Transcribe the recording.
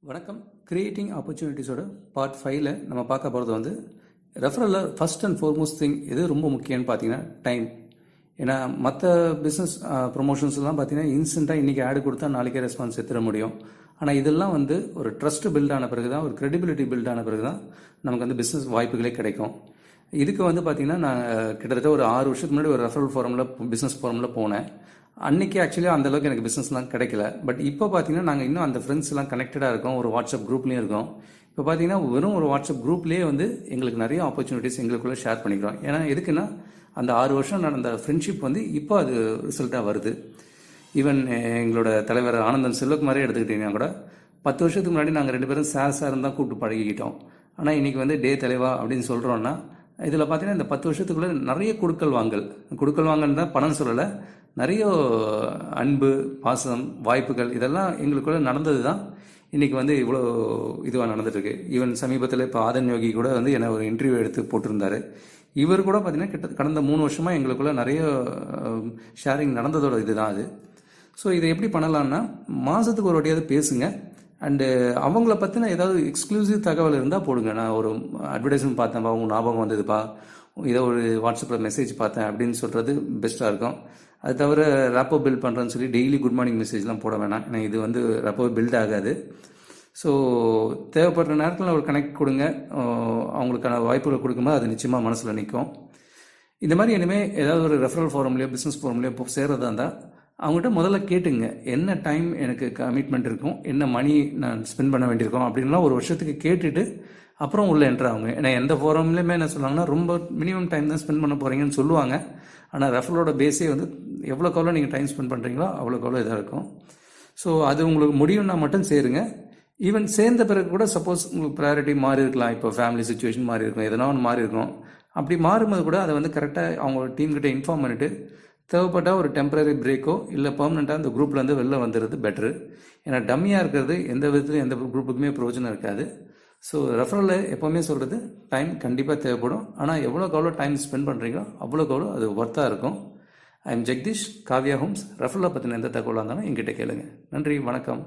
வணக்கம். Creating ஆப்பர்ச்சுனிட்டிஸோட part 5ல் நம்ம பார்க்க போகிறது வந்து ரெஃபரலில் ஃபஸ்ட் அண்ட் ஃபார்மோஸ்ட் திங் எது ரொம்ப முக்கியம்னு பார்த்தீங்கன்னா டைம். ஏன்னா மற்ற பிஸ்னஸ் ப்ரொமோஷன்ஸ்லாம் பார்த்தீங்கன்னா இன்ஸ்டண்ட்டாக இன்றைக்கி ஆடு கொடுத்தா நாளைக்கே ரெஸ்பான்ஸ் எடுத்துட முடியும். ஆனால் இதெல்லாம் வந்து ஒரு ட்ரஸ்ட் பில்ட் ஆன பிறகு தான், ஒரு கிரெடிபிலிட்டி பில்ட் ஆன பிறகு தான் நமக்கு வந்து பிஸ்னஸ் வாய்ப்புகளே கிடைக்கும். இதுக்கு வந்து பார்த்தீங்கன்னா நான் கிட்டத்தட்ட ஒரு 6 வருஷத்துக்கு முன்னாடி ஒரு ரெஃபரல் ஃபாரமில் பிஸ்னஸ் ஃபாரமில் போனேன். அன்றைக்கி ஆக்சுவலி அந்தளவுக்கு எனக்கு பிஸ்னஸ்லாம் கிடைக்கல. பட் இப்போ பார்த்தீங்கன்னா நாங்கள் இன்னும் அந்த ஃப்ரெண்ட்ஸ்லாம் கனெக்டடாக இருக்கோம், ஒரு வாட்ஸ்அப் குரூப்லேயும் இருக்கோம். இப்போ பார்த்தீங்கன்னா வெறும் ஒரு வாட்ஸ்அப் குரூப்லேயே வந்து எங்களுக்கு நிறைய ஆப்பர்ச்சுனிட்டிஸ் எங்களுக்குள்ளே ஷேர் பண்ணிக்கிறோம். ஏன்னா எதுக்குன்னா அந்த 6 வருஷம் நடந்த ஃப்ரெண்ட்ஷிப் வந்து இப்போ அது ரிசல்ட்டாக வருது. ஈவன் எங்களோட தலைவர் ஆனந்தன் செல்வகுமாரே எடுத்துக்கிட்டீங்கன்னா கூட 10 வருஷத்துக்கு முன்னாடி நாங்கள் 2 பேரும் சார்னு தான் கூப்பிட்டு பழகிக்கிட்டோம். ஆனால் இன்றைக்கி வந்து டே தலைவா அப்படின்னு சொல்கிறோன்னா இதில் பார்த்தீங்கன்னா இந்த 10 வருஷத்துக்குள்ளே நிறைய கொடுக்கல் வாங்கல் தான், பணம் சொல்லலை, நிறைய அன்பு, பாசம், வாய்ப்புகள் இதெல்லாம் எங்களுக்குள்ள நடந்தது தான் இன்றைக்கி வந்து இவ்வளோ இதுவாக நடந்துட்டுருக்கு. ஈவன் சமீபத்தில் இப்போ ஆதன் யோகி கூட வந்து என்னை ஒரு இன்டர்வியூ எடுத்து போட்டிருந்தாரு. இவர் கூட பார்த்தீங்கன்னா கடந்த 3 வருஷமாக எங்களுக்குள்ள நிறைய ஷேரிங் நடந்ததோட இதுதான் அது. ஸோ இதை எப்படி பண்ணலான்னா, மாதத்துக்கு ஒரு வாட்டியாவது பேசுங்க. அண்டு அவங்கள பற்றின ஏதாவது எக்ஸ்க்ளூசிவ் தகவல் இருந்தால் போடுங்க. நான் ஒரு அட்வர்டைஸ்மெண்ட் பார்த்தேன்ப்பா, உங்கள் ஞாபகம் வந்ததுப்பா, இதை ஒரு வாட்ஸ்அப்பில் மெசேஜ் பார்த்தேன் அப்படின்னு சொல்கிறது பெஸ்ட்டாக இருக்கும். அது தவிர ரேப்போ பில்ட் பண்ணுறேன்னு சொல்லி டெய்லி குட் மார்னிங் மெசேஜ்லாம் போட வேணாம். ஏன்னா இது வந்து ரேப்போ பில்ட் ஆகாது. ஸோ தேவைப்படுற நேரத்தில் ஒரு கனெக்ட் கொடுங்க. அவங்களுக்கான வாய்ப்புகளை கொடுக்கும்போது அது நிச்சயமாக மனசில் நிற்கும். இந்த மாதிரி இனிமேல் ஏதாவது ஒரு ரெஃபரல் ஃபாரம்லையோ பிஸ்னஸ் ஃபாரம்லையோ இப்போ சேர்றதா இருந்தால் அவங்ககிட்ட முதல்ல கேட்டுங்க, என்ன டைம் எனக்கு கமிட்மெண்ட் இருக்கும், என்ன மணி நான் ஸ்பெண்ட் பண்ண வேண்டியிருக்கோம் அப்படின்லாம் ஒரு வருஷத்துக்கு கேட்டுட்டு அப்புறம் உள்ளே என்ட்ரு ஆகுங்க. ஏன்னா எந்த ஃபோரம்லேயுமே என்ன சொல்லுவாங்கன்னா ரொம்ப மினிமம் டைம் தான் ஸ்பெண்ட் பண்ண போகிறீங்கன்னு சொல்லுவாங்க. ஆனால் ரெஃபரலோட பேஸே வந்து எவ்வளோக்கு எவ்வளோ நீங்கள் டைம் ஸ்பெண்ட் பண்ணுறீங்களோ அவ்வளோக்கு எவ்வளோ இதாக இருக்கும். ஸோ அது உங்களுக்கு முடியும்னா மட்டும் சேருங்க. ஈவன் சேர்ந்த பிறகு கூட சப்போஸ் உங்களுக்கு ப்ரையாரிட்டி மாறி இருக்கலாம், இப்போ ஃபேமிலி சுச்சுவேஷன் மாறி இருக்கும், எதனா ஒன்று மாறி இருக்கும். அப்படி மாறும்போது கூட அதை வந்து கரெக்டாக அவங்க டீம்கிட்ட இன்ஃபார்ம் பண்ணிவிட்டு தேவைப்பட்டால் ஒரு டெம்பரரி பிரேக்கோ இல்லை பர்மனெண்ட்டாக அந்த குரூப்லேருந்து வெளில வந்துடுறது பெட்ரு. ஏன்னா டம்மியாக இருக்கிறது எந்த விதத்துலையும் எந்த குரூப்புக்குமே பிரயோஜனம் இருக்காது. ஸோ ரெஃபரலில் எப்போவுமே சொல்கிறது டைம் கண்டிப்பாக தேவைப்படும். ஆனால் எவ்வளோக்கு எவ்வளோ டைம் ஸ்பெண்ட் பண்ணுறீங்களோ அவ்வளோக்கு எவ்வளோ அது ஒர்த்தாக இருக்கும். I am Jagadish, Kavya homes. ரெஃபரலை பற்றின எந்த தகவலாக இருந்தாலும் என்கிட்ட கேளுங்க. நன்றி, வணக்கம்.